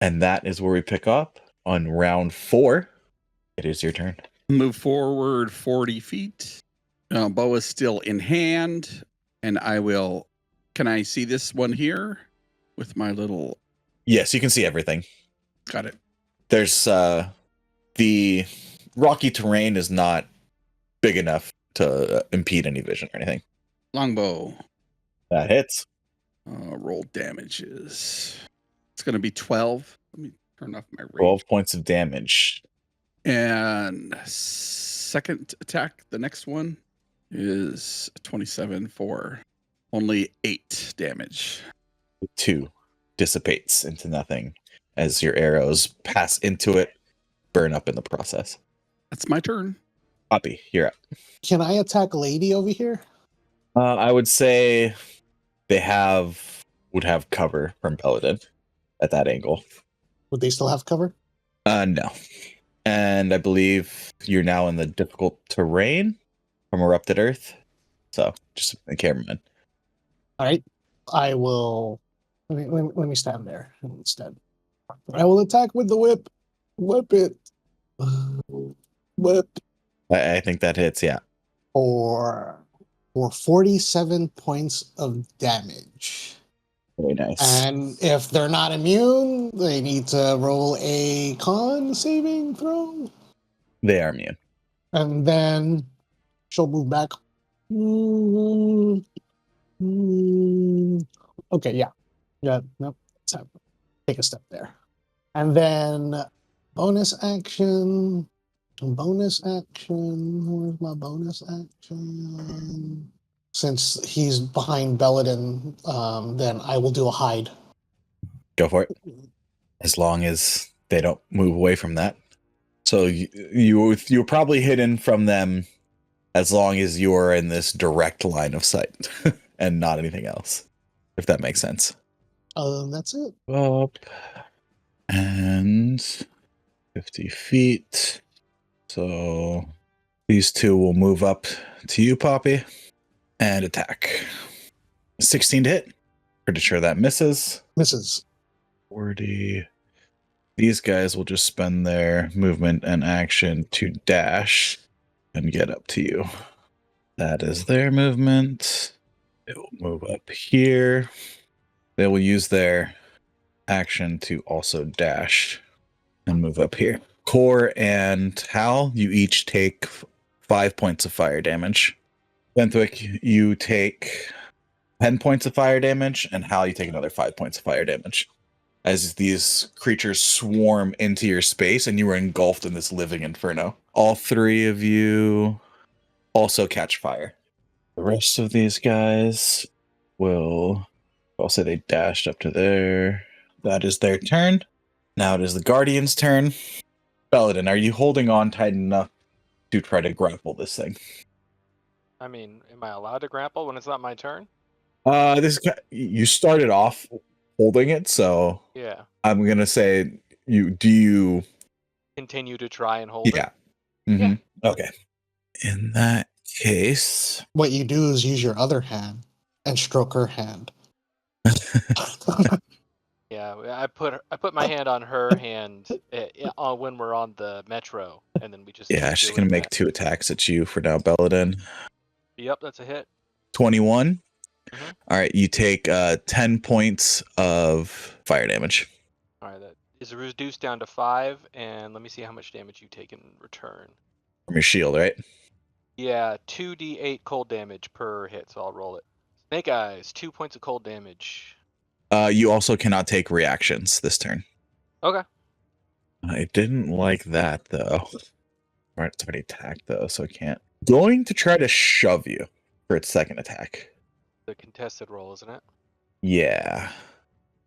And that is where we pick up on round 4. It is your turn. Move forward 40 feet. Bow is still in hand, and I will. Can I see this one here with my little? Yes, you can see everything. Got it. There's the rocky terrain is not big enough to impede any vision or anything. Longbow. That hits. Roll damages. It's going to be 12. Let me turn off my range. 12 points of damage. And second attack, the next one is 27 for only 8 damage. 2 dissipates into nothing as your arrows pass into it, burn up in the process. That's my turn. Poppy, you're up. Can I attack Lady over here? I would say they would have cover from Peladin at that angle. Would they still have cover? No. And I believe you're now in the difficult terrain from Erupted Earth. So just a cameraman. All right. I will. Let me stand there instead. I will attack with the whip. Whip it. Whip. I think that hits, yeah. For 47 points of damage. Very nice. And if they're not immune, they need to roll a con saving throw. They are immune. And then she'll move back. Okay, yeah. Yeah, nope. Take a step there. And then bonus action. Bonus action. Where's my bonus action? Since he's behind Belladin, then I will do a hide. Go for it. As long as they don't move away from that. So you're probably hidden from them as long as you're in this direct line of sight and not anything else, if that makes sense. That's it. Up and 50 feet. So these two will move up to you, Poppy, and attack. 16 to hit. Pretty sure that misses. Misses. 40. These guys will just spend their movement and action to dash and get up to you. That is their movement. They will move up here. They will use their action to also dash and move up here. Core and Hal, you each take 5 points of fire damage. Benthwick, you take 10 points of fire damage, and Hal, you take another 5 points of fire damage. As these creatures swarm into your space and you are engulfed in this living inferno. All 3 of you also catch fire. The rest of these guys will, I'll say they dashed up to there. That is their turn. Now it is the Guardian's turn. Belladin, are you holding on tight enough to try to grapple this thing? I mean, am I allowed to grapple when it's not my turn? You started off holding it, so yeah. I'm gonna say you continue to try and hold it? Yeah. Mm-hmm. Yeah. Okay. In that case, what you do is use your other hand and stroke her hand. Yeah, I put my hand on her hand when we're on the metro, and then we just she's gonna make 2 attacks at you for now, Belladin. Yep, that's a hit. 21. Mm-hmm. All right, you take 10 points of fire damage. All right, that is reduced down to 5, and let me see how much damage you take in return. From your shield, right? Yeah, 2d8 cold damage per hit, so I'll roll it. Snake Eyes, 2 points of cold damage. You also cannot take reactions this turn. Okay. I didn't like that, though. Alright, it's already attacked, though, so I can't. Going to try to shove you for its second attack. The contested roll, isn't it? Yeah.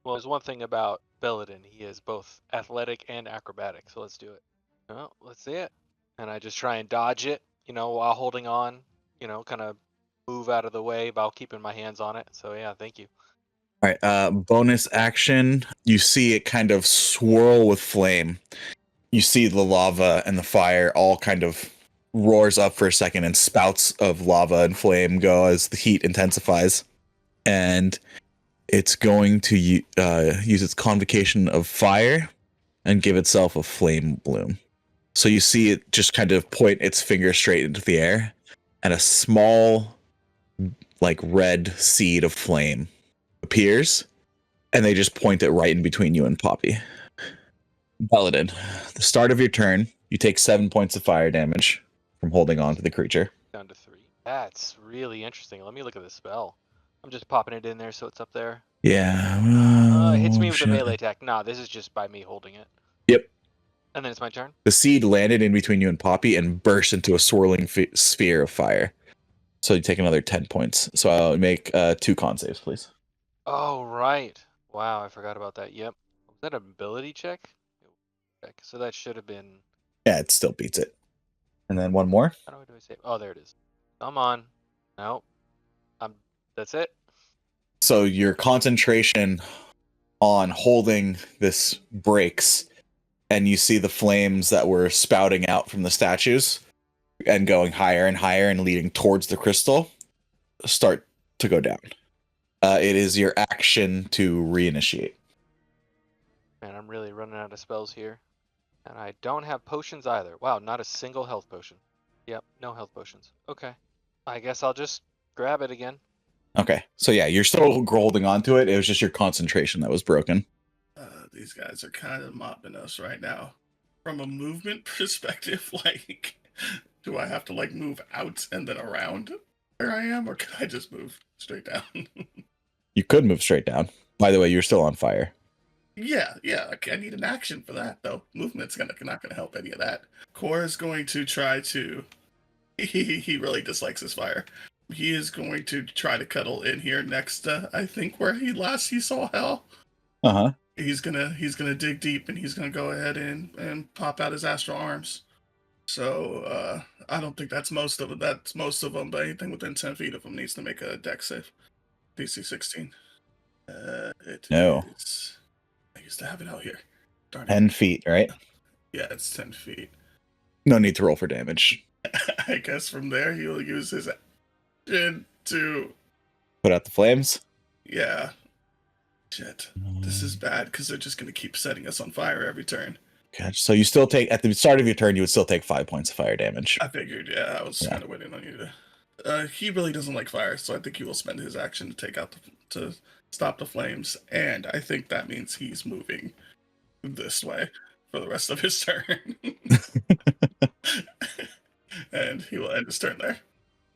Well, there's one thing about Belladin. He is both athletic and acrobatic, so let's do it. Well, let's see it. And I just try and dodge it, while holding on, kind of move out of the way while keeping my hands on it. So, yeah, thank you. All right, bonus action. You see it kind of swirl with flame. You see the lava and the fire all kind of roars up for a second, and spouts of lava and flame go as the heat intensifies. And it's going to use its convocation of fire and give itself a flame bloom. So you see it just kind of point its finger straight into the air, and a small, like, red seed of flame appears, and they just point it right in between you and Poppy. Paladin, the start of your turn, you take 7 points of fire damage from holding on to the creature. Down to 3. That's really interesting. Let me look at the spell. I'm just popping it in there so it's up there. Yeah. It hits me with shit. a melee attack. Nah, this is just by me holding it. Yep. And then it's my turn. The seed landed in between you and Poppy and burst into a swirling sphere of fire. So you take another 10 points. So I'll make 2 con saves, please. Oh, right. Wow, I forgot about that. Yep. Was that an ability check? So that should have been... Yeah, it still beats it. And then one more. How do I save? Oh, there it is. Come on. No. That's it. So your concentration on holding this breaks, and you see the flames that were spouting out from the statues and going higher and higher and leading towards the crystal start to go down. It is your action to reinitiate. Man, I'm really running out of spells here. And I don't have potions either. Wow, not a single health potion. Yep, no health potions. Okay. I guess I'll just grab it again. Okay, so yeah, you're still holding on to it. It was just your concentration that was broken. These guys are kind of mopping us right now. From a movement perspective, like, do I have to like move out and then around where I am, or can I just move straight down? You could move straight down. By the way, you're still on fire. Yeah. I need an action for that though. Movement's not gonna help any of that. Core is going to try to. He really dislikes his fire. He is going to try to cuddle in here next to, I think, where he saw hell. Uh-huh. He's gonna dig deep, and he's gonna go ahead and pop out his astral arms. So I don't think that's most of it. That's most of them, but anything within 10 feet of him needs to make a dex save. DC 16. No. I used to have it out here. Darn it. 10 feet, right? Yeah, it's 10 feet. No need to roll for damage. I guess from there he'll use his action to. Put out the flames. Yeah. Shit. This is bad because they're just gonna keep setting us on fire every turn. Okay, so you still take, at the start of your turn, you would still take 5 points of fire damage. I figured, yeah, I was kind of waiting on you to. He really doesn't like fire, so I think he will spend his action to take out to stop the flames, and I think that means he's moving this way for the rest of his turn. And he will end his turn there.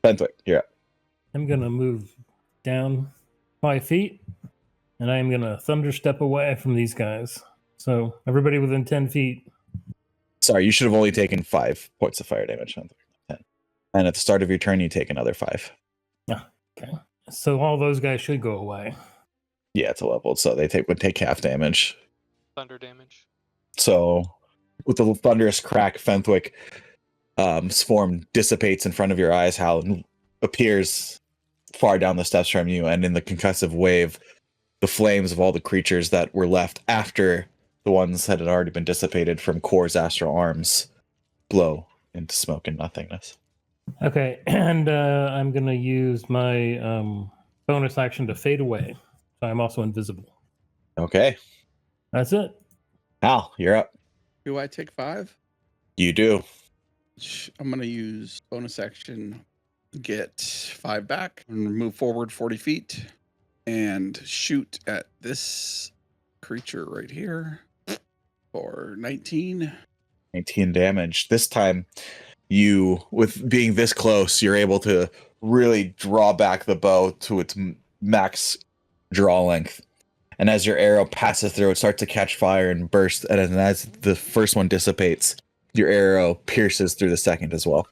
Fentwick, you're up. I'm going to move down 5 feet, and I am going to thunder step away from these guys. So everybody within 10 feet. Sorry, you should have only taken 5 points of fire damage. 10. And at the start of your turn, you take another 5. Okay. So all those guys should go away. Yeah, it's a level, so they would take half damage. Thunder damage. So with the thunderous crack, Fentwick swarm dissipates in front of your eyes. Hal appears far down the steps from you, and in the concussive wave, the flames of all the creatures that were left after the ones that had already been dissipated from Core's astral arms blow into smoke and nothingness. Okay, and I'm going to use my bonus action to fade away. So I'm also invisible. Okay. That's it. Hal, you're up. Do I take 5? You do. I'm going to use bonus action, get 5 back, and move forward 40 feet, and shoot at this creature right here for 19. 19 damage. This time, you, with being this close, you're able to really draw back the bow to its max draw length. And as your arrow passes through, it starts to catch fire and burst. And as the first one dissipates, your arrow pierces through the second as well.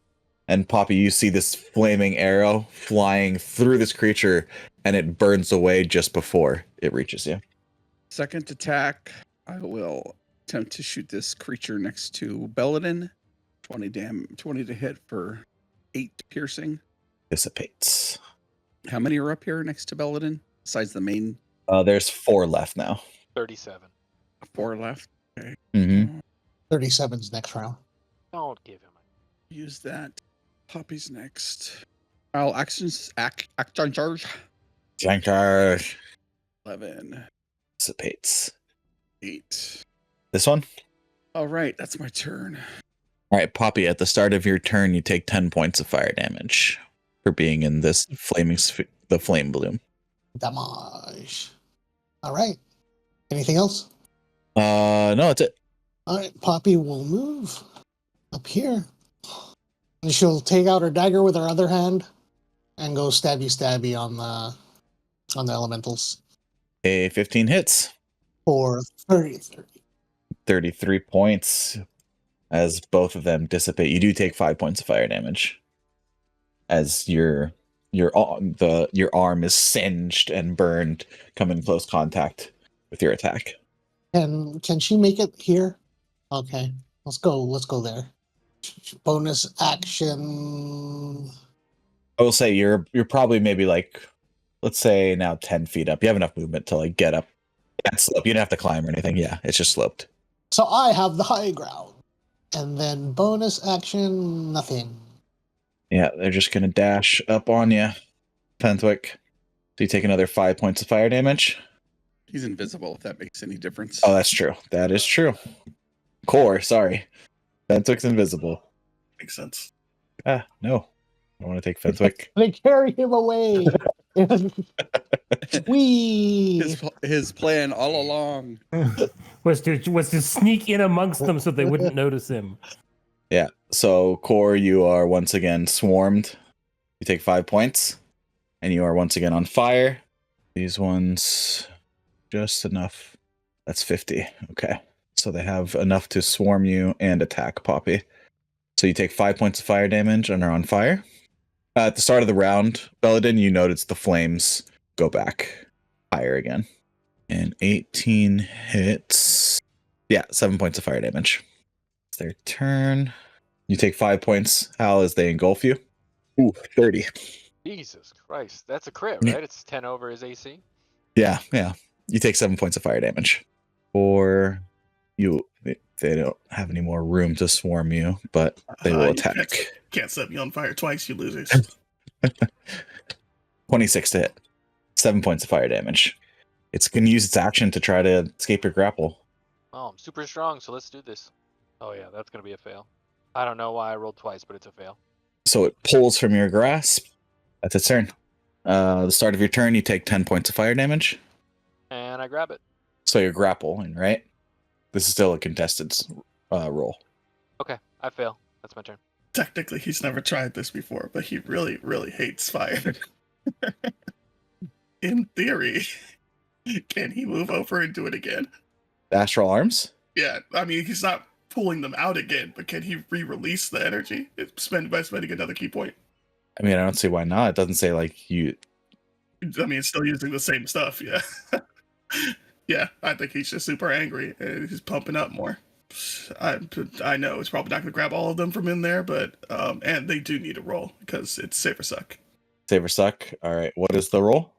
And Poppy, you see this flaming arrow flying through this creature, and it burns away just before it reaches you. Second attack, I will attempt to shoot this creature next to Belladin. 20 to hit for 8 piercing. Dissipates. How many are up here next to Belladin besides the main? There's 4 left now. 37. 4 left. Mm-hmm. 37's next round. Don't give him Use that. Poppy's next. I'll act on charge. Jankar. 11, Dissipates. 8. This one? All right, that's my turn. All right, Poppy, at the start of your turn, you take 10 points of fire damage for being in this the flame bloom. Damage. All right. Anything else? No, that's it. All right, Poppy will move up here. And she'll take out her dagger with her other hand and go stabby on the elementals A 15 hits, for 30. 33 points as both of them dissipate. You do take 5 points of fire damage as your arm is singed and burned, come in close contact with your attack. Can she make it here? Okay, let's go there. Bonus action. I will say you're probably maybe like, let's say now 10 feet up. You have enough movement to like get up that slope. You don't have to climb or anything. Yeah, it's just sloped. So I have the high ground. And then bonus action, nothing. Yeah, they're just gonna dash up on you, Fenthwick. So you take another 5 points of fire damage. He's invisible, if that makes any difference. Oh, that's true. That is true. Core, sorry. Fenthwick's invisible. Makes sense. No. I want to take Fenthwick. They carry him away. Wee. His plan all along. was to sneak in amongst them so they wouldn't notice him. Yeah. So, Core, you are once again swarmed. You take 5 points. And you are once again on fire. These ones, just enough. That's 50. Okay. So they have enough to swarm you and attack Poppy. So you take 5 points of fire damage and are on fire. At the start of the round, Belladin, you notice the flames go back higher again. And 18 hits. Yeah, 7 points of fire damage. It's their turn. You take 5 points, Hal, as they engulf you. Ooh, 30. Jesus Christ. That's a crit, Yeah. right? It's 10 over his AC. Yeah. You take 7 points of fire damage. Or they don't have any more room to swarm you, but they will You attack. Can't set me on fire twice, you losers. 26 to hit. 7 points of fire damage. It's going to use its action to try to escape your grapple. Oh, I'm super strong, so let's do this. Oh yeah, that's gonna be a fail. I don't know why I rolled twice, but it's a fail. So it pulls from your grasp. That's its turn. The start of your turn, you take 10 points of fire damage. And I grab it. So you're grappling, right? This is still a contested roll. Okay, I fail. That's my turn. Technically, he's never tried this before, but he really, really hates fire. In theory, can he move over and do it again? Astral arms? Yeah, I mean, he's not pulling them out again, but can he re-release the energy by spending another key point? I mean, I don't see why not. It doesn't say like you. I mean, it's still using the same stuff, yeah. Yeah, I think he's just super angry and he's pumping up more. I know it's probably not going to grab all of them from in there, but and they do need a roll because it's save or suck. Save or suck. All right. What is the roll?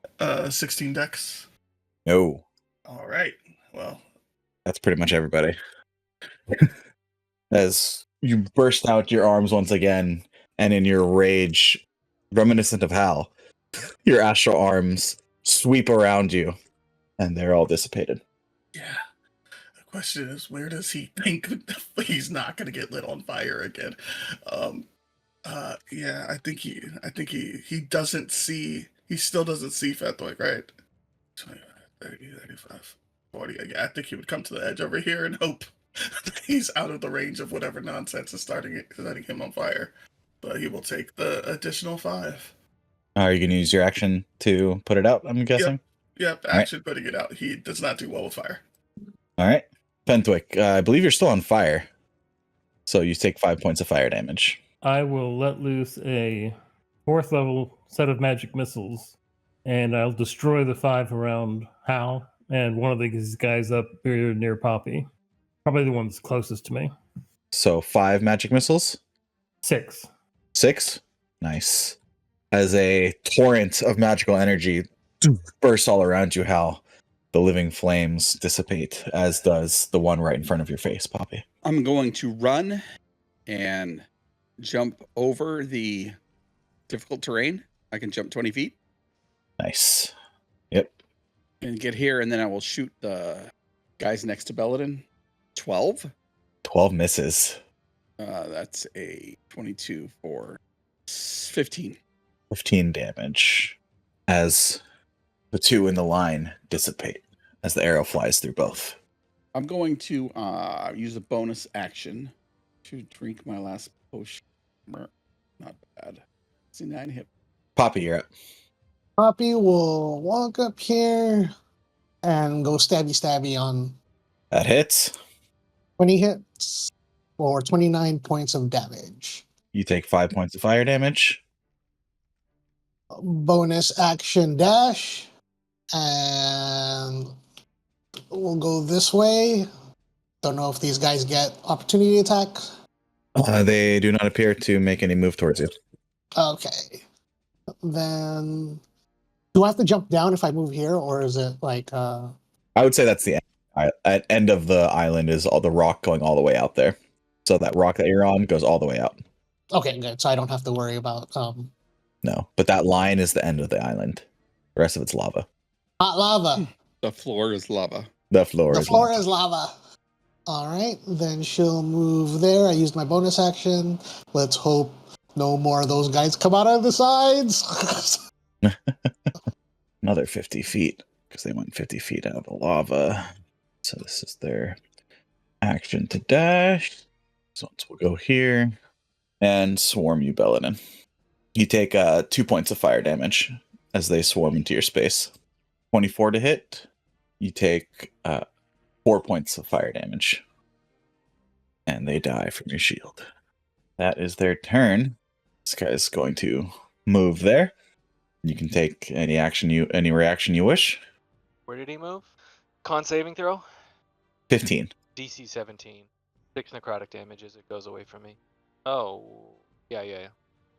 16 dex. No. All right. Well, That's pretty much everybody. As you burst out your arms once again, and in your rage, reminiscent of Hal, your astral arms sweep around you, and they're all dissipated. yeah. The question is, where does he think he's not going to get lit on fire again? Yeah, I think he doesn't see. He still doesn't see Fenthwick, right? 25, 30, 35, 40. Yeah, I think he would come to the edge over here and hope that he's out of the range of whatever nonsense is setting him on fire. But he will take the additional 5. Are you going to use your action to put it out? I'm guessing. Yep, right. action putting it out. He does not do well with fire. All right, Fenthwick. I believe you're still on fire, so you take 5 points of fire damage. I will let loose a 4th level set of magic missiles, and I'll destroy the 5 around Hal and one of these guys up here near Poppy. Probably the one that's closest to me. So 5 magic missiles. 6. 6. Nice. As a torrent of magical energy bursts all around you, Hal, the living flames dissipate, as does the one right in front of your face, Poppy. I'm going to run and jump over the difficult terrain. I can jump 20 feet. Nice. Yep. And get here, and then I will shoot the guys next to Belladin. 12. 12 misses. That's a 22 for 15. 15 damage as the two in the line dissipate as the arrow flies through both. I'm going to use a bonus action to drink my last potion. Not bad. 69 hit. Poppy, you're up. Poppy will walk up here and go stabby on That hits. 20 hits for 29 points of damage. You take 5 points of fire damage. Bonus action dash. And we'll go this way. Don't know if these guys get opportunity attack. They do not appear to make any move towards you. Okay. Then do I have to jump down if I move here, or is it like I would say that's the end of the island is all the rock going all the way out there. So that rock that you're on goes all the way out. okay, good. So I don't have to worry about No, but that line is the end of the island. The rest of it's lava. hot lava. The floor is lava. The floor The is floor lava. is lava. All right, then she'll move there. I used my bonus action. Let's hope no more of those guys come out of the sides. Another 50 feet because they went 50 feet out of the lava. So this is their action to dash. So we'll go here and swarm you, Belladin. You take 2 points of fire damage as they swarm into your space. 24 to hit. You take 4 points of fire damage. And they die from your shield. That is their turn. This guy is going to move there. You can take any reaction you wish. Where did he move? Con saving throw? 15. DC 17. 6 necrotic damage as it goes away from me. Oh, yeah.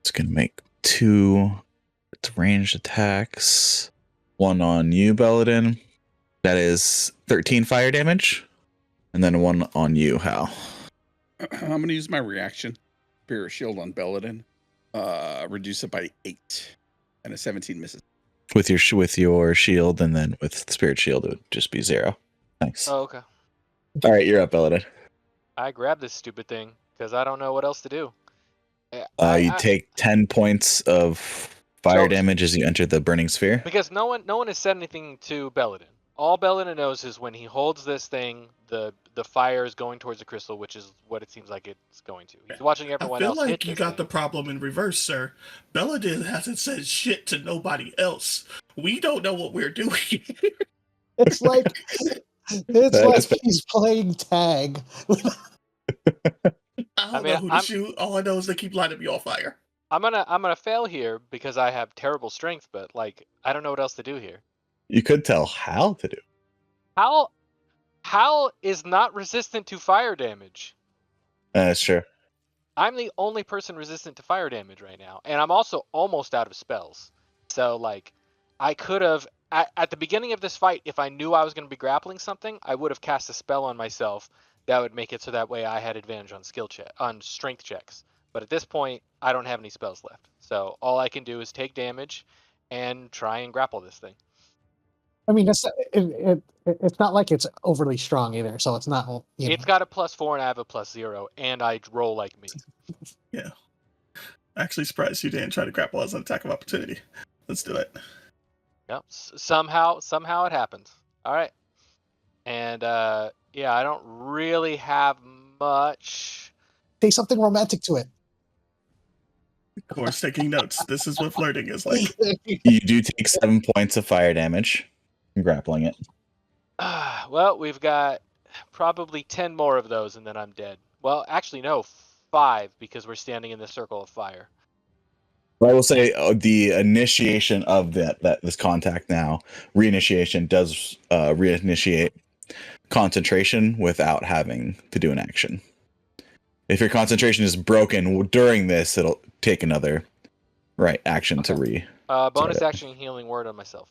It's going to make 2 ranged attacks. 1 on you, Belladin. That is 13 fire damage. And then 1 on you, Hal. I'm going to use my reaction. Spirit Shield on Belladin. Reduce it by 8. And a 17 misses. With your shield, and then with Spirit Shield, it would just be 0. Nice. Oh, okay. All right, you're up, Belladin. I grabbed this stupid thing because I don't know what else to do. You take 10 points of fire So- damage as you enter the burning sphere. Because no one has said anything to Belladin. All Belladin knows is when he holds this thing, the fire is going towards the crystal, which is what it seems like it's going to. He's watching I everyone feel else hit like you this got the thing. problem in reverse, sir. Belladin hasn't said shit to nobody else. We don't know what we're doing. It's like That is bad. he's playing tag. I don't mean, know who to shoot. All I know is they keep lighting me on fire. I'm gonna fail here because I have terrible strength, but like I don't know what else to do here. You could tell Hal to do. Hal is not resistant to fire damage. Sure. I'm the only person resistant to fire damage right now, and I'm also almost out of spells. So like, I could have at the beginning of this fight, if I knew I was going to be grappling something, I would have cast a spell on myself that would make it so that way I had advantage on strength checks. But at this point, I don't have any spells left, so all I can do is take damage and try and grapple this thing. I mean, it's not like it's overly strong either, so it's not. You know. It's got a +4 and I have a +0, and I roll like me. Actually surprised you didn't try to grapple as an attack of opportunity. Let's do it. Yep. Somehow it happens. All right. And yeah, I don't really have much. Say something romantic to it. Of course, taking notes. This is what flirting is like. You do take 7 points of fire damage from grappling it. Well, we've got probably 10 more of those, and then I'm dead. Well, actually, no, 5 because we're standing in the circle of fire. I will say the initiation of this contact now, reinitiation does reinitiate concentration without having to do an action. If your concentration is broken during this, it'll take another action to Bonus Sorry. action healing word on myself.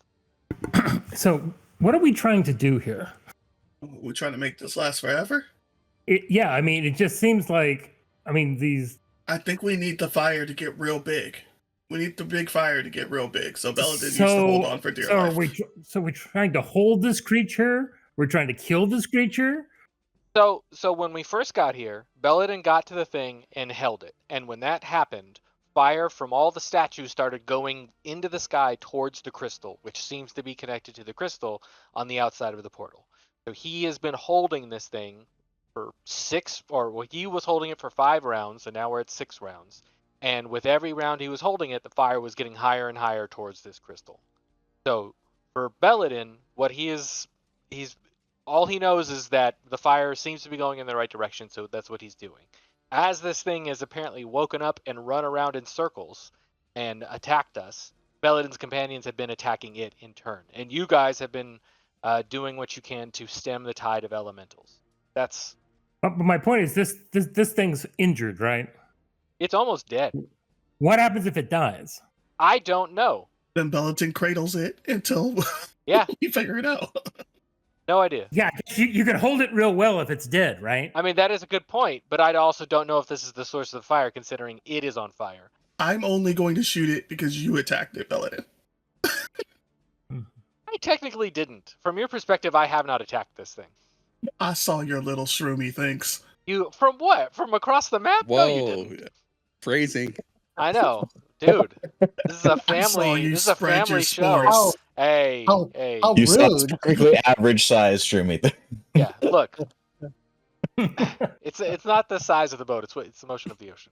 So, what are we trying to do here? We're trying to make this last forever. Yeah, I mean, it just seems like, these. I think we need the fire to get real big. We need the big fire to get real big. So Belladin needs to hold on for dear so life. we're trying to hold this creature. We're trying to kill this creature. So when we first got here, Belladin got to the thing and held it. And when that happened, fire from all the statues started going into the sky towards the crystal, which seems to be connected to the crystal on the outside of the portal. So he has been holding this thing for he was holding it for 5 rounds, and now we're at 6 rounds. And with every round he was holding it, the fire was getting higher and higher towards this crystal. So for Belladin, he's all he knows is that the fire seems to be going in the right direction, so that's what he's doing. As this thing has apparently woken up and run around in circles and attacked us, Belladin's companions have been attacking it in turn. And you guys have been doing what you can to stem the tide of elementals. But my point is this thing's injured, right? It's almost dead. What happens if it dies? I don't know. Then Belladin cradles it until Yeah, you figure it out. no idea. Yeah, you can hold it real well if it's dead, right? I mean, that is a good point, but I also don't know if this is the source of the fire, considering it is on fire. I'm only going to shoot it because you attacked it, Belladin. I technically didn't. From your perspective, I have not attacked this thing. I saw your little shroomy things. You from what? From across the map? No, you Whoa. didn't. Phrasing. I know, dude. This is a I saw family. you This is a spread your family show. spores. Oh. Hey, How- hey. how You saw rude. perfectly average size Shroomy. Yeah, look. It's not the size of the boat. It's the motion of the ocean.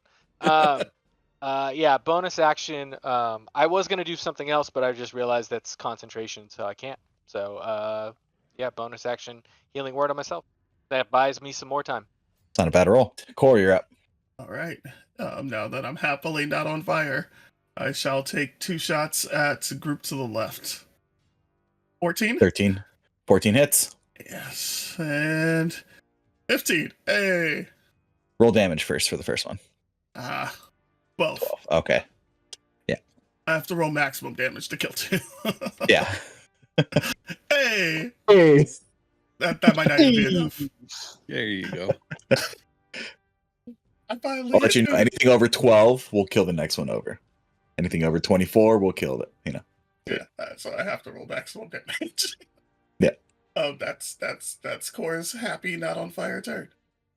Yeah. Bonus action. I was gonna do something else, but I just realized that's concentration, so I can't. So yeah, bonus action. Healing word on myself. That buys me some more time. It's not a bad roll. Core, you're up. All right. Now that I'm happily not on fire, I shall take 2 shots at group to the left. 14? 13. 14 hits. Yes. And 15. Hey. Roll damage first for the first one. 12. 12. Okay. I have to roll maximum damage to kill 2. Yeah. Hey. Hey. That might not even be enough. There you go. I finally I'll let you know. hit Anything over 12, we'll kill the next one over. Anything over 24, we'll kill it. You know. Yeah, so I have to roll maximum damage. Yeah. That's Core's happy, not on fire turn.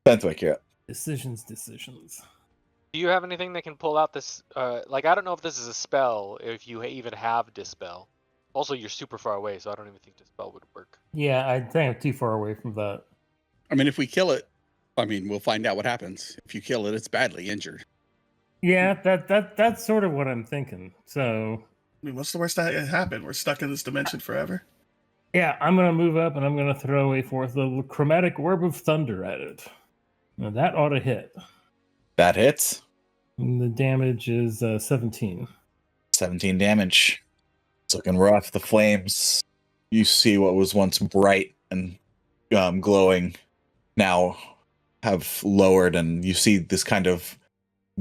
Benthwick, you're up. Decisions. Do you have anything that can pull out this? I don't know if this is a spell. If you even have dispel. Also, you're super far away, so I don't even think dispel would work. Yeah, I think I'm too far away from that. I mean, if we kill it, we'll find out what happens. If you kill it, it's badly injured. Yeah, that's sort of what I'm thinking. So I mean, what's the worst that can happen? We're stuck in this dimension forever. yeah, I'm gonna move up and I'm gonna throw a fourth little chromatic orb of thunder at it. Now that ought to hit. That hits. And the damage is 17. 17 damage. It's looking rough. The flames, you see what was once bright and glowing, now have lowered, and you see this kind of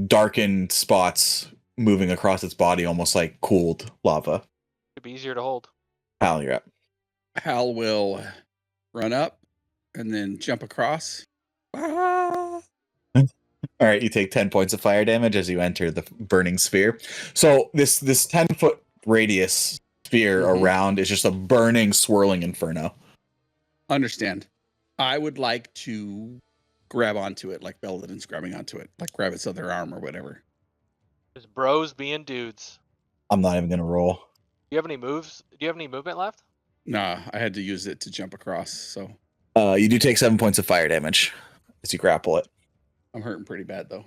darkened spots moving across its body, almost like cooled lava. It'd be easier to hold. Hal, you're up. Hal will run up and then jump across. Ah! All right, you take 10 points of fire damage as you enter the burning sphere. So this 10-foot radius sphere Mhm. around is just a burning, swirling inferno. Understand. I would like to grab onto it like Belladin's grabbing onto it, like grab its other arm or whatever. Just bros being dudes. I'm not even going to roll. Do you have any moves? Do you have any movement left? Nah, I had to use it to jump across, so You do take 7 points of fire damage as you grapple it. I'm hurting pretty bad though.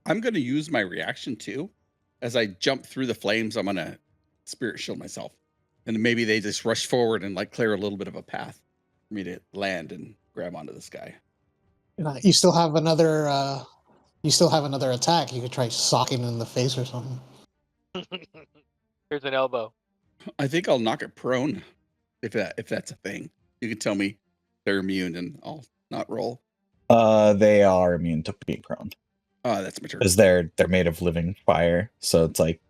I'm gonna use my reaction too. As I jump through the flames, I'm gonna spirit shield myself. And maybe they just rush forward and like clear a little bit of a path for me to land and grab onto this guy. You still have another. You still have another attack. You could try socking it in the face or something. Here's an elbow. I think I'll knock it prone if that's a thing. You can tell me they're immune and I'll not roll. They are immune to being prone Oh, that's my turn. because they're made of living fire. So it's like,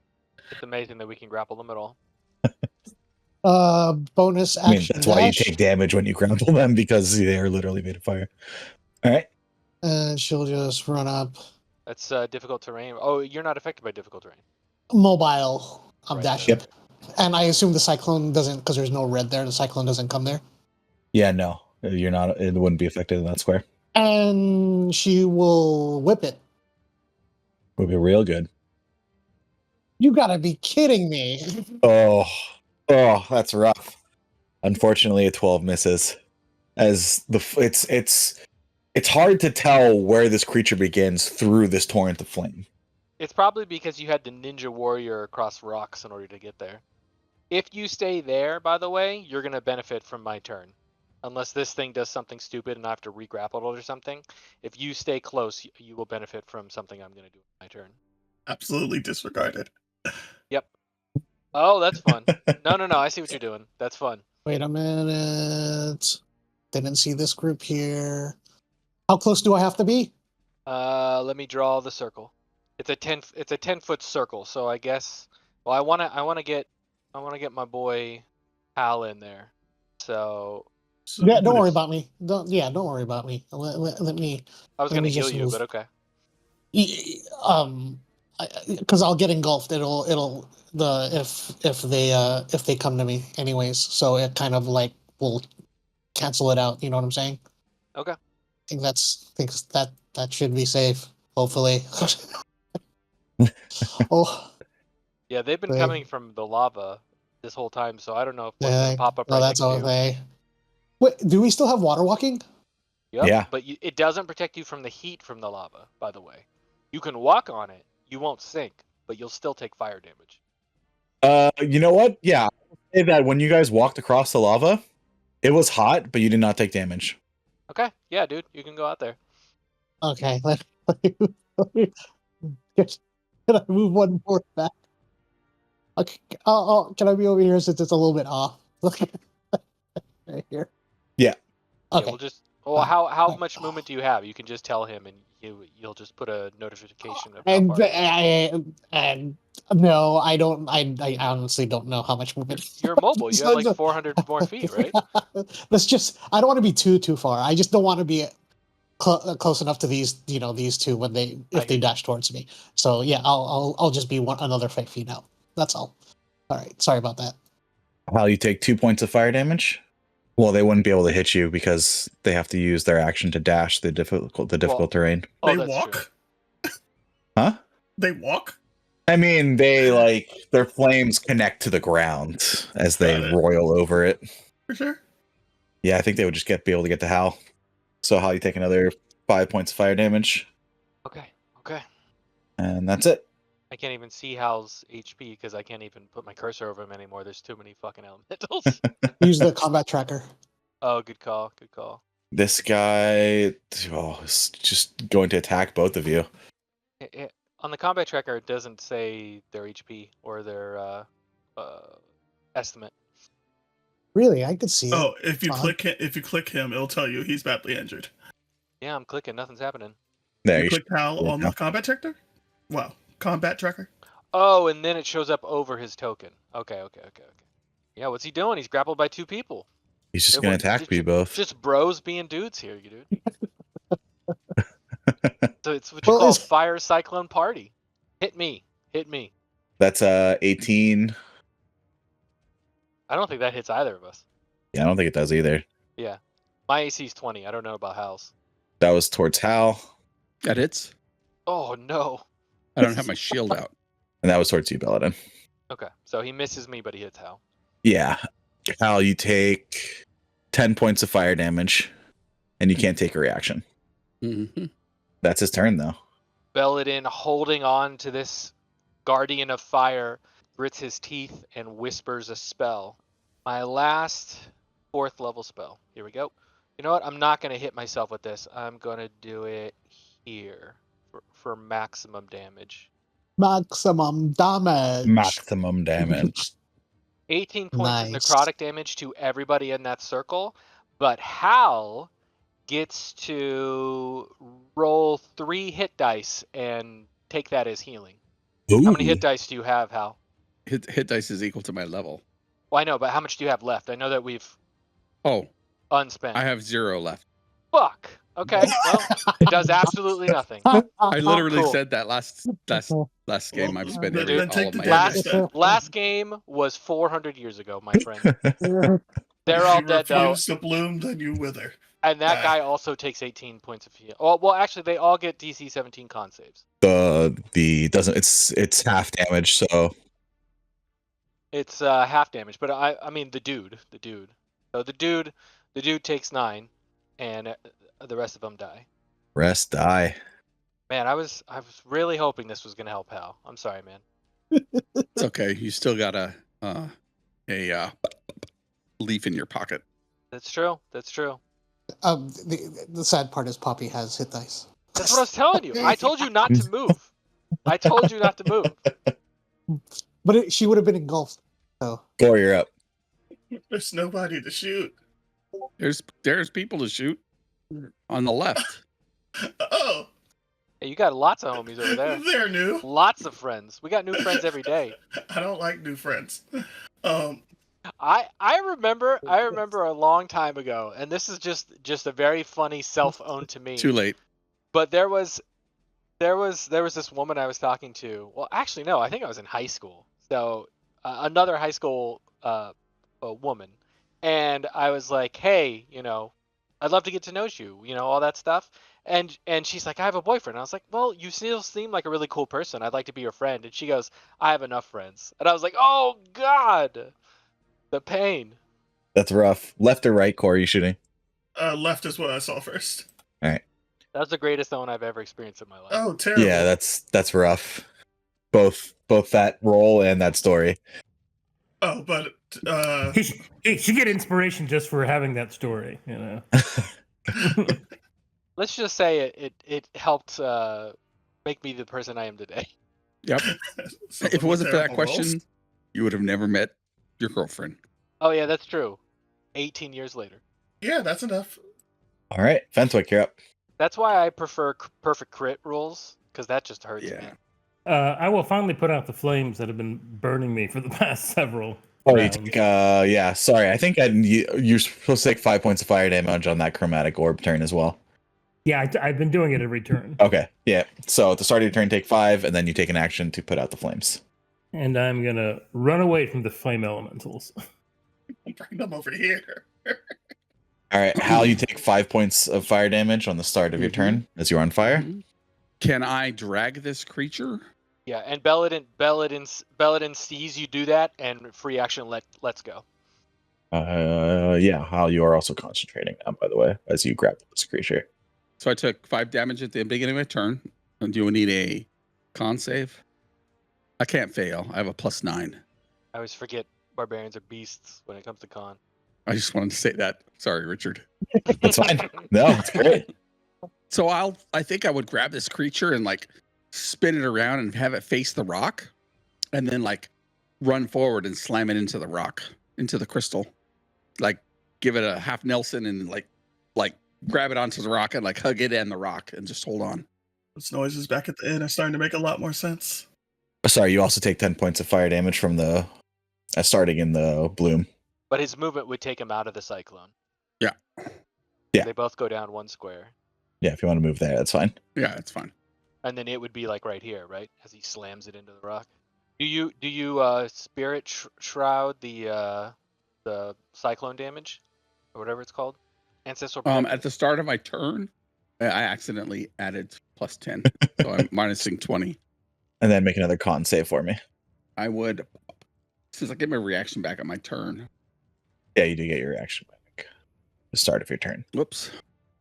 It's amazing that we can grapple them at all. Bonus I mean, action that's why you dash. take damage when you grapple them, because they are literally made of fire. All right. And she'll just run up. That's difficult terrain. Oh, you're not affected by difficult terrain. mobile. I'm Right, dashing. Yep. And I assume the cyclone doesn't, because there's no red there, the cyclone doesn't come there. Yeah, no, you're not. It wouldn't be affected in that square. And she will whip it. Would be real good. You gotta be kidding me. Oh, that's rough. Unfortunately, a 12 misses. As it's hard to tell where this creature begins through this torrent of flame. It's probably because you had to ninja warrior across rocks in order to get there. If you stay there, by the way, you're gonna benefit from my turn. Unless this thing does something stupid and I have to re-grapple it or something. If you stay close, you will benefit from something I'm gonna do on my turn. Absolutely disregarded. Yep. Oh, that's fun. No, I see what you're doing. That's fun. Wait a minute. Didn't see this group here. How close do I have to be? Let me draw the circle. It's a 10-foot circle, so I guess. Well, I wanna get my boy Hal in there. So So Yeah, I'm don't gonna- worry about me. Don't worry about me. Let me. I was Let gonna me heal just you, move. but okay. Because I'll get engulfed. It'll if they come to me anyways. So it kind of like will cancel it out. You know what I'm saying? Okay. I think that should be safe. Hopefully. Oh, Yeah, they've been Thing. coming from the lava this whole time, so I don't know if one's yeah. gonna pop up No, right that's next to you. okay. Wait, do we still have water walking? Yep. Yeah. But it doesn't protect you from the heat from the lava, by the way. You can walk on it, you won't sink, but you'll still take fire damage. You know what? Yeah, I'll say that when you guys walked across the lava, it was hot, but you did not take damage. Okay, yeah, dude, you can go out there. Okay. Can I move one more back? Okay. Can I be over here since it's a little bit off? Right here. Yeah. Yeah, Okay. we'll just. Well, how Alright. much movement do you have? You can just tell him, and you'll just put a notification of how far. And no, I don't. I honestly don't know how much movement. You're mobile. You have like 400 more feet, right? Let's just. I don't want to be too far. I just don't want to be close enough to these two when I if they hear you. dash towards me. So yeah, I'll just be another 5 feet out. That's all. All right. Sorry about that. How you take 2 points of fire damage? Well, they wouldn't be able to hit you because they have to use their action to dash the difficult terrain. Oh, they that's walk. true. Huh? They walk. I mean, they their flames connect to the ground as they Got it. roil over it. For sure. Yeah, I think they would just be able to get to Hal. So Hal, you take another 5 points of fire damage, Okay. and that's it. I can't even see Hal's HP because I can't even put my cursor over him anymore. There's too many fucking elementals. Use the combat tracker. Oh, good call. This guy is just going to attack both of you. On the combat tracker, it doesn't say their HP or their estimate. Really, I could see it. Oh, if you Fine. click him, it'll tell you he's badly injured. Yeah, I'm clicking. Nothing's happening. There, You you click Hal yeah, on the combat tracker? Wow. Combat tracker? Oh, and then it shows up over his token. Okay. Yeah, what's he doing? He's grappled by 2 people. he's just Yeah, going to well, attack you both. Just bros being dudes here, you dude. So it's what you Well, call a it's- fire cyclone party. Hit me. That's 18. I don't think that hits either of us. Yeah, I don't think it does either. Yeah. My AC is 20. I don't know about Hal's. That was towards Hal, That hits. Oh, no. I don't have my shield out. and that was towards you, Belladin. Okay. So he misses me, but he hits Hal. Yeah. Hal, you take 10 points of fire damage, and you can't take a reaction. Mm-hmm. That's his turn, though. Belladin, holding on to this guardian of fire, grits his teeth and whispers a spell. My last 4th level spell. Here we go. You know what? I'm not going to hit myself with this. I'm going to do it here for maximum damage. Maximum damage. Maximum damage. 18 points Nice. of necrotic damage to everybody in that circle, but Hal gets to roll 3 hit dice and take that as healing. How many hit dice do you have, Hal? Hit dice is equal to my level. Well, I know, but how much do you have left? I know that we've Oh, unspent. I have 0 left. Fuck. Okay, well, it does absolutely nothing. I literally Cool. said that last game I've spent then, every then all take of the my damage energy. then. Last game was 400 years ago, my friend. They're If all you dead though, refuse to bloom, then you wither. and that Ah. guy also takes 18 points of heal. Well, actually, they all get DC 17 con saves. The doesn't it's half damage, so It's half damage, but I mean the dude. So the dude takes 9, and the rest of them die. rest die. Man, I was really hoping this was gonna help Hal. I'm sorry, man. It's okay. You still got a leaf in your pocket. That's true. The sad part is Poppy has hit dice. That's what I was telling you. I told you not to move. But she would have been engulfed. So Gore, you're up. There's nobody to shoot. There's people to shoot on the left. Oh, Hey, you got lots of homies over there. they're new. Lots of friends. We got new friends every day. I don't like new friends. I remember a long time ago, and this is just a very funny self-own to me. Too late. But there was this woman I was talking to. Well, actually, no, I think I was in high school. So another high school a woman, and I was like, hey, I'd love to get to know you, all that stuff. And she's like, I have a boyfriend. I was like, well, you still seem like a really cool person. I'd like to be your friend. And she goes, I have enough friends. And I was like, oh God, the pain. That's rough. Left or right, Core, you shooting? Left is what I saw first. All right. That's the greatest own I've ever experienced in my life. Oh, terrible. Yeah, that's rough. Both that role and that story. Oh, but He should get inspiration just for having that story. Let's just say it helped make me the person I am today. Yep. some If it of the wasn't for that terrible question, roles. you would have never met your girlfriend. Oh yeah, that's true. 18 years later. Yeah, that's enough. All right, Fentwick, you're up. That's why I prefer perfect crit rules, because that just hurts me. I will finally put out the flames that have been burning me for the past several Oh, you rounds. take, yeah, sorry. I think you're supposed to take 5 points of fire damage on that chromatic orb turn as well. Yeah, I've been doing it every turn. Okay, yeah. So at the start of your turn, take 5, and then you take an action to put out the flames. And I'm going to run away from the flame elementals. Bring them over here. All right, Hal, you take 5 points of fire damage on the start of your turn as you're on fire. Mhm. Can I drag this creature? Yeah, and Belladin sees you do that, and free action let's go. Yeah, Hal, you are also concentrating now, by the way, as you grab this creature. So I took 5 damage at the beginning of my turn. And do I need a con save? I can't fail. I have a +9. I always forget barbarians are beasts when it comes to con. I just wanted to say that. Sorry, Richard. That's fine. No, it's great. So I think I would grab this creature and like spin it around and have it face the rock, and then like run forward and slam it into the rock, into the crystal. Like give it a half Nelson and like grab it onto the rock and like hug it and the rock and just hold on. Those noises back at the end are starting to make a lot more sense. Sorry, you also take 10 points of fire damage from the starting in the bloom. But his movement would take him out of the cyclone. Yeah. Yeah. They both go down 1 square. Yeah, if you want to move there, that's fine. Yeah, it's fine. And then it would be like right here, right? As he slams it into the rock. Do you spirit shroud the cyclone damage? Or whatever it's called? Ancestral protection? At the start of my turn, I accidentally added +10. So I'm minusing 20. And then make another con save for me. I would, since I get my reaction back at my turn. Yeah, you do get your reaction back. The start of your turn. Whoops.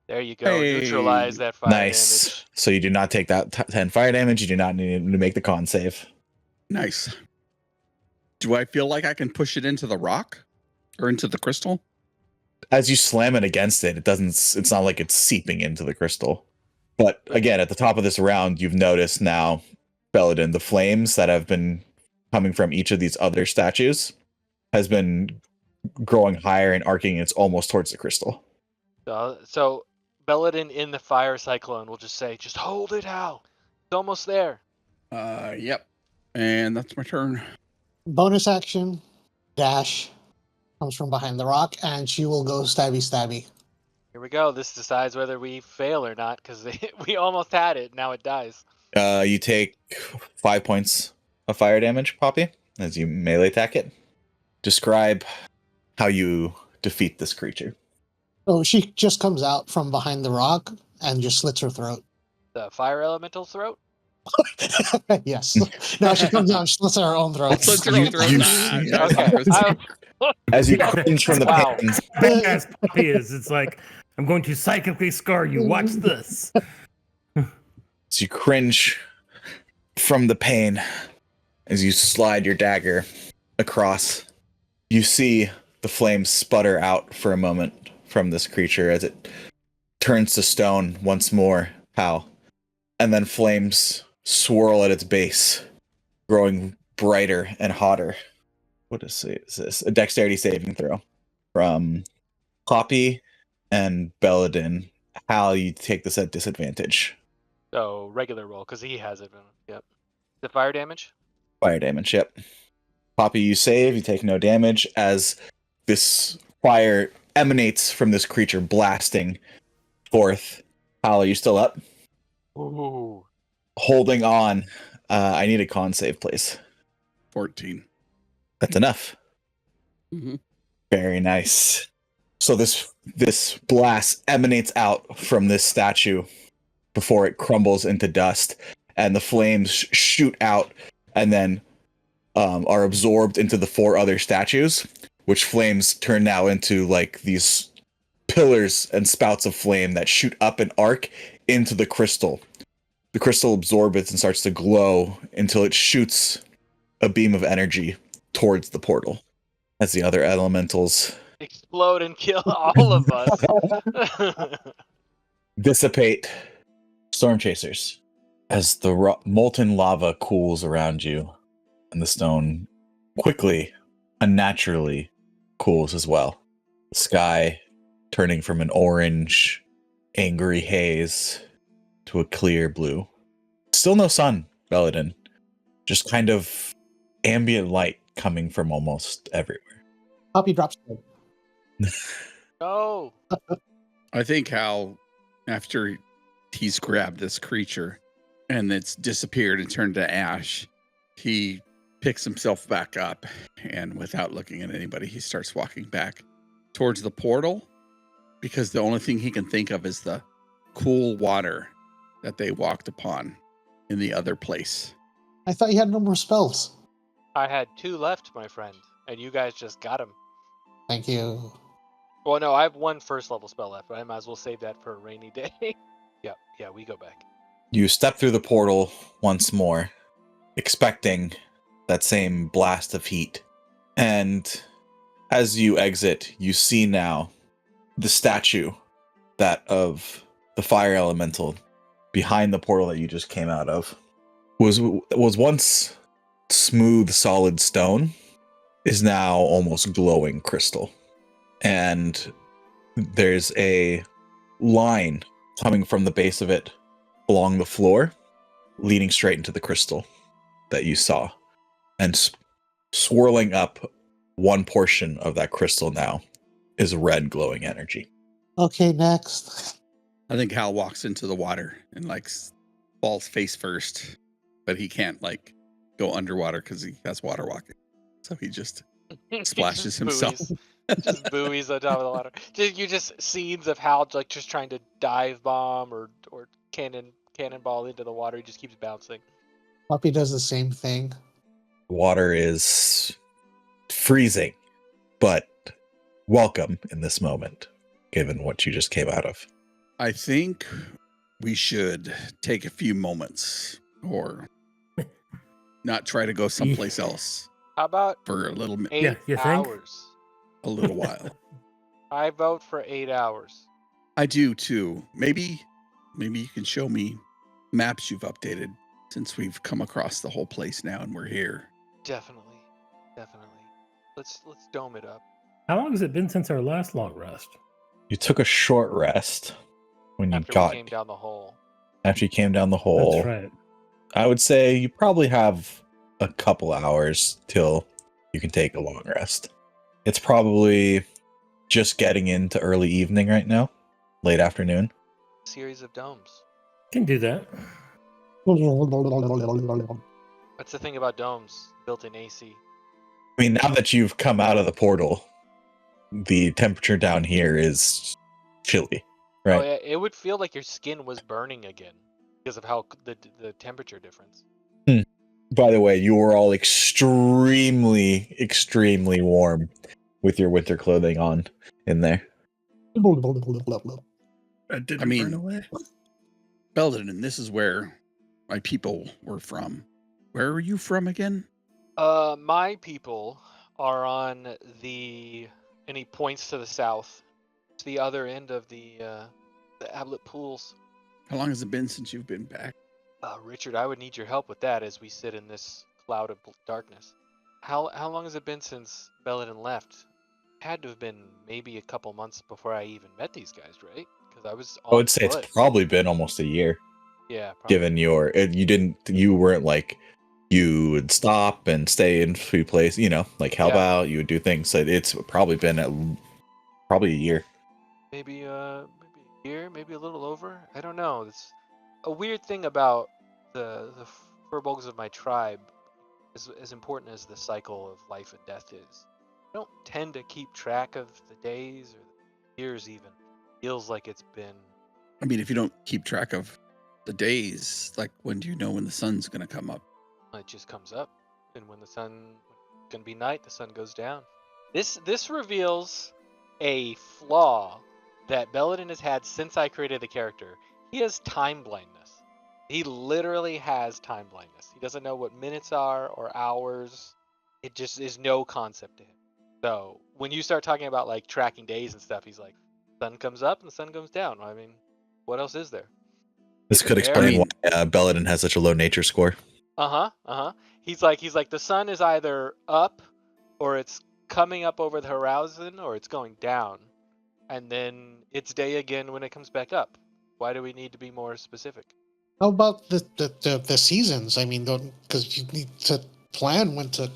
There you go. Hey. Neutralize that fire Nice. damage. So you do not take that 10 fire damage. You do not need to make the con save. Nice. Do I feel like I can push it into the rock or into the crystal? As you slam it against it, it's not like it's seeping into the crystal. But again, at the top of this round, you've noticed now, Belladin, the flames that have been coming from each of these other statues has been growing higher and arcing. It's almost towards the crystal. So Belladin in the fire cyclone will just say, just hold it, Hal. It's almost there. Yep. And that's my turn. bonus action, dash comes from behind the rock, and she will go stabby. Here we go. This decides whether we fail or not because we almost had it. Now it dies. You take 5 points of fire damage, Poppy, as you melee attack it. Describe how you defeat this creature. So she just comes out from behind the rock and just slits her throat. The fire elemental throat. Yes. No, she comes out and slits her own throat. Slits her You- own throat. you- Nah, Okay. As you cringe from the Wow. pain, Big ass puppy is. It's like, I'm going to psychically scar you. Watch this. as you cringe from the pain, as you slide your dagger across, you see the flames sputter out for a moment from this creature as it turns to stone once more, Hal. And then flames swirl at its base, growing brighter and hotter. What is this? A dexterity saving throw from Poppy and Belladin. Hal, you take this at disadvantage. So regular roll because he has it. Yep. The fire damage. Fire damage, yep. Poppy, you save, you take no damage as this fire emanates from this creature, blasting forth. Hal, are you still up? Ooh. Holding on. I need a con save, please. 14. That's enough. Mhm. Very nice. So this blast emanates out from this statue before it crumbles into dust, and the flames shoot out and then are absorbed into the 4 other statues, which flames turn now into like these pillars and spouts of flame that shoot up an arc into the crystal. The crystal absorbs it and starts to glow until it shoots a beam of energy towards the portal as the other elementals Explode and kill all of us. dissipate. Storm chasers, as the molten lava cools around you and the stone quickly, unnaturally cools as well. The sky turning from an orange, angry haze to a clear blue. Still no sun, Belladin. Just kind of ambient light coming from almost everywhere. Poppy drops dead. No. I think how after he's grabbed this creature and it's disappeared and turned to ash, he picks himself back up and without looking at anybody, he starts walking back towards the portal because the only thing he can think of is the cool water that they walked upon in the other place. I thought you had no more spells. I had 2 left, my friend, and you guys just got them. Thank you. Well, no, I have 1 first level spell left, but I might as well save that for a rainy day. Yeah, we go back. You step through the portal once more, expecting that same blast of heat. And as you exit, you see now the statue, that of the fire elemental, behind the portal that you just came out of. Was once smooth, solid stone, is now almost glowing crystal. And there's a line coming from the base of it along the floor, leading straight into the crystal that you saw. And swirling up one portion of that crystal now is red glowing energy. Okay, next. I think Hal walks into the water and like falls face first, but he can't like go underwater because he has water walking. So he just splashes Just himself. buoys. Just buoys on top of the water. You just scenes of Hal like just trying to dive bomb or cannonball into the water. He just keeps bouncing. Poppy does the same thing. Water is freezing, but welcome in this moment, given what you just came out of. I think we should take a few moments or not try to go someplace else How about for a little 8 Yeah, you think? hours? a little while. I vote for 8 hours. I do too. Maybe you can show me maps you've updated since we've come across the whole place now and we're here. Definitely. Let's dome it up. How long has it been since our last long rest? You took a short rest when you After got we came down the hole. after you came down the hole. That's right. I would say you probably have a couple hours till you can take a long rest. It's probably just getting into early evening right now. late afternoon. Series of domes. Can do that. That's the thing about domes, built-in AC. I mean, now that you've come out of the portal, the temperature down here is chilly, Oh right? yeah, it would feel like your skin was burning again because of how the temperature difference. By the way, you were all extremely, extremely warm with your winter clothing on in there. That didn't I mean- burn away. Belden, and this is where my people were from. Where are you from again? My people are on the, and he points to the south. It's the other end of the Ablet Pools. How long has it been since you've been back? Richard, I would need your help with that as we sit in this cloud of darkness. How long has it been since Belladin left? Had to have been maybe a couple months before I even met these guys, right? Because I was on I would say foot. it's probably been almost a year, Yeah, probably. given you weren't like, you would stop and stay in few places, like help Yeah. out, you would do things. So it's probably been probably a year. Maybe a year, maybe a little over. I don't know. It's a weird thing about the furbolgs of my tribe. As important as the cycle of life and death is, I don't tend to keep track of the days or the years even. Feels like it's been. I mean, if you don't keep track of the days, like when do you know when the sun's going to come up? It just comes up, and when it's gonna be night, the sun goes down. This reveals a flaw that Belladin has had since I created the character. He has time blindness. He literally has time blindness. He doesn't know what minutes are or hours. It just is no concept to him. So when you start talking about like tracking days and stuff, he's like, sun comes up and the sun goes down. I mean, what else is there? This could It's explain very- why Belladin has such a low nature score. He's like the sun is either up or it's coming up over the horizon or it's going down. And then it's day again when it comes back up. Why do we need to be more specific? How about the seasons? I mean, because you need to plan when to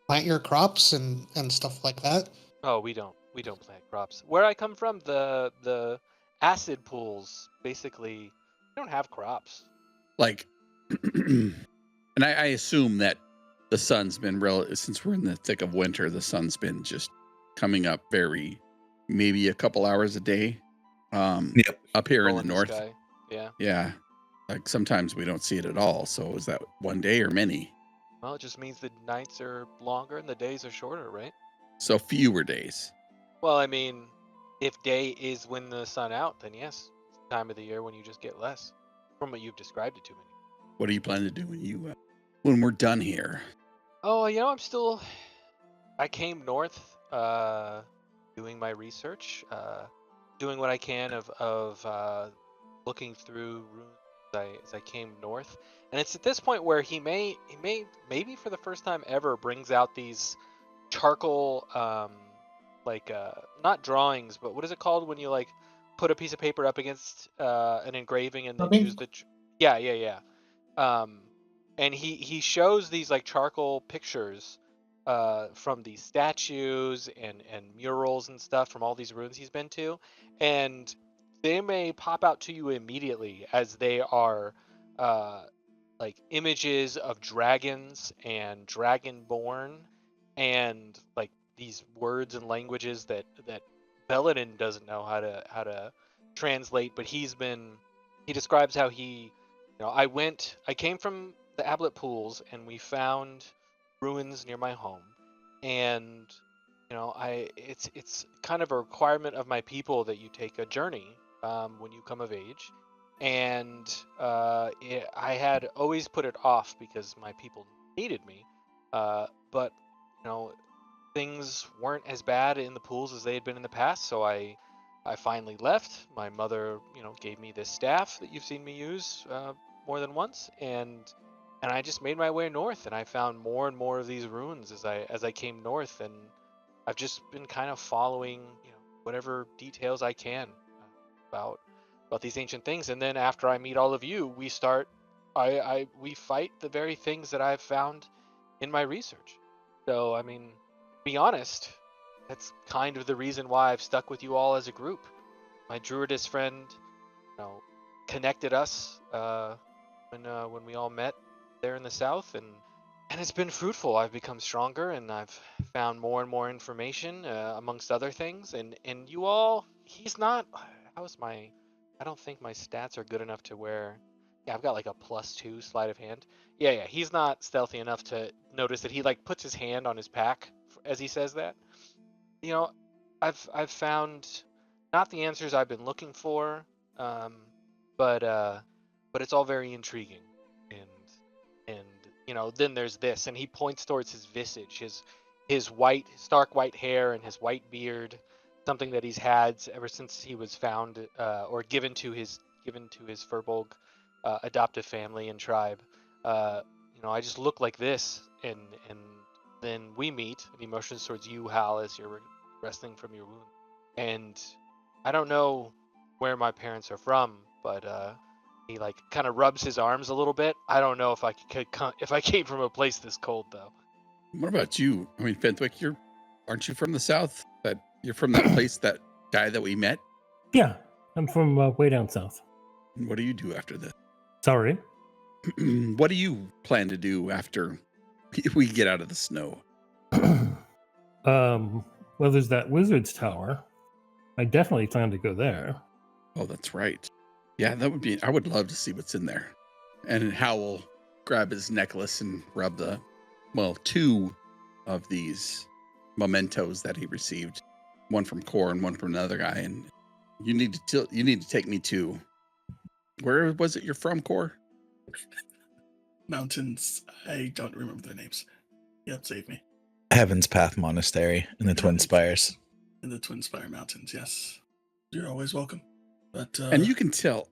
plant your crops and stuff like that. Oh, we don't plant crops. Where I come from, the acid pools basically don't have crops. Like, and I assume that the sun's been since we're in the thick of winter, the sun's been just coming up maybe a couple hours a day. Yep. Up here in Low the the north. sky. Yeah. Yeah. Like sometimes we don't see it at all. So is that one day or many? Well, it just means the nights are longer and the days are shorter, right? So fewer days. Well, I mean, if day is when the sun out, then yes, it's the time of the year when you just get less. From what you've described it to me. What do you plan to do when we're done here? Oh, I came north, doing my research, doing what I can of looking through runes as I came north, and it's at this point where he may maybe for the first time ever brings out these charcoal, not drawings, but what is it called when you like put a piece of paper up against an engraving and then Rubbing? use yeah. And he shows these like charcoal pictures from these statues and murals and stuff from all these ruins he's been to, and they may pop out to you immediately as they are like images of dragons and dragonborn and like these words and languages that Belladin doesn't know how to translate, but he describes how I came from the Ablet Pools and we found ruins near my home, and it's kind of a requirement of my people that you take a journey when you come of age, and I had always put it off because my people needed me, but things weren't as bad in the pools as they had been in the past, so I finally left. My mother gave me this staff that you've seen me use more than once, and I just made my way north, and I found more and more of these ruins as I came north, and I've just been kind of following whatever details I can about these ancient things, and then after I meet all of you, we fight the very things that I've found in my research. So I mean, to be honest, that's kind of the reason why I've stuck with you all as a group. my druidess friend, connected us when we all met there in the south, and it's been fruitful. I've become stronger, and I've found more and more information, amongst other things. And you all, he's not. I don't think my stats are good enough to where. Yeah, I've got like a +2 sleight of hand. Yeah. He's not stealthy enough to notice that he like puts his hand on his pack as he says that. I've found not the answers I've been looking for, but it's all very intriguing, and then there's this, and he points towards his visage, his stark white hair and his white beard, something that he's had ever since he was found or given to his Furbolg adoptive family and tribe. I just look like this, and then we meet, and he motions towards you, Hal, as you're resting from your wound. And I don't know where my parents are from, but he like kind of rubs his arms a little bit. I don't know if I came from a place this cold though. What about you? I mean, Fenthwick, aren't you from the south? That you're from that place, that guy that we met? Yeah, I'm from way down south. And what do you do after this? Sorry. What do you plan to do after we get out of the snow? Well, there's that wizard's tower. I definitely plan to go there. Oh, that's right. Yeah, I would love to see what's in there. And Hal will grab his necklace and rub two of these mementos that he received, one from Core and one from another guy. And you need to take me to, where was it you're from, Core? Mountains. I don't remember their names. Yep, save me. Heaven's Path Monastery in the Twin Spires. In the Twin Spire Mountains, yes. You're always welcome. But and you can tell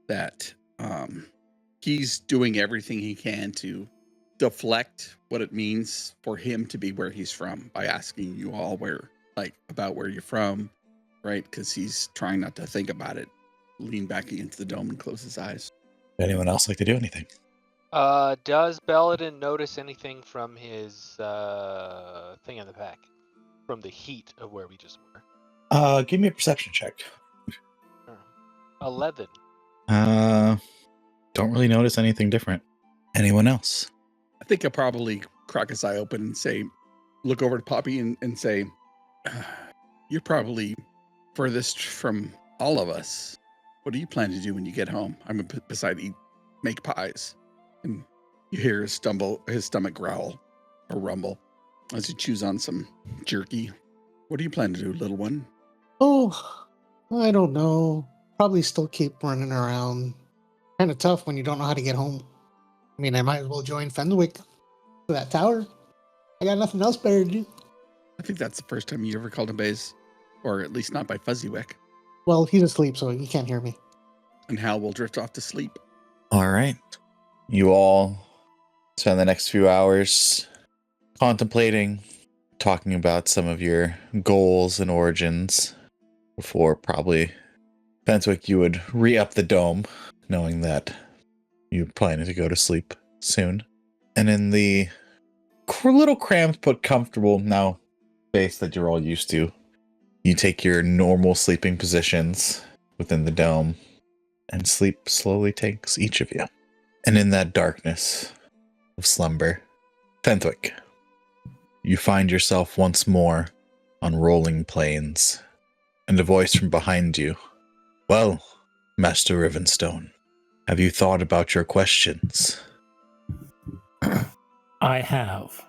that he's doing everything he can to deflect what it means for him to be where he's from by asking you all about where you're from, right? Because he's trying not to think about it. Lean back against the dome and close his eyes. Anyone else like to do anything? Does Belladin notice anything from his thing in the pack? From the heat of where we just were? Give me a perception check. 11. Don't really notice anything different. Anyone else? I think I'll probably crack his eye open and look over to Poppy and say, you're probably furthest from all of us. What do you plan to do when you get home? I'm beside make pies. And you hear his stomach growl or rumble as he chews on some jerky. What do you plan to do, little one? Oh, I don't know. Probably still keep running around. Kind of tough when you don't know how to get home. I mean, I might as well join Fenwick to that tower. I got nothing else better to do. I think that's the first time you ever called him Baze, or at least not by Fuzzywick. Well, he's asleep, so he can't hear me. And Hal will drift off to sleep. All right. You all spend the next few hours contemplating, talking about some of your goals and origins before probably Fenthwick, you would re-up the dome, knowing that you planning to go to sleep soon. And in the little cramped but comfortable now space that you're all used to, you take your normal sleeping positions within the dome, and sleep slowly takes each of you. And in that darkness of slumber, Fenthwick, you find yourself once more on rolling plains, and a voice from behind you. Well, Master Rivenstone, have you thought about your questions? I have.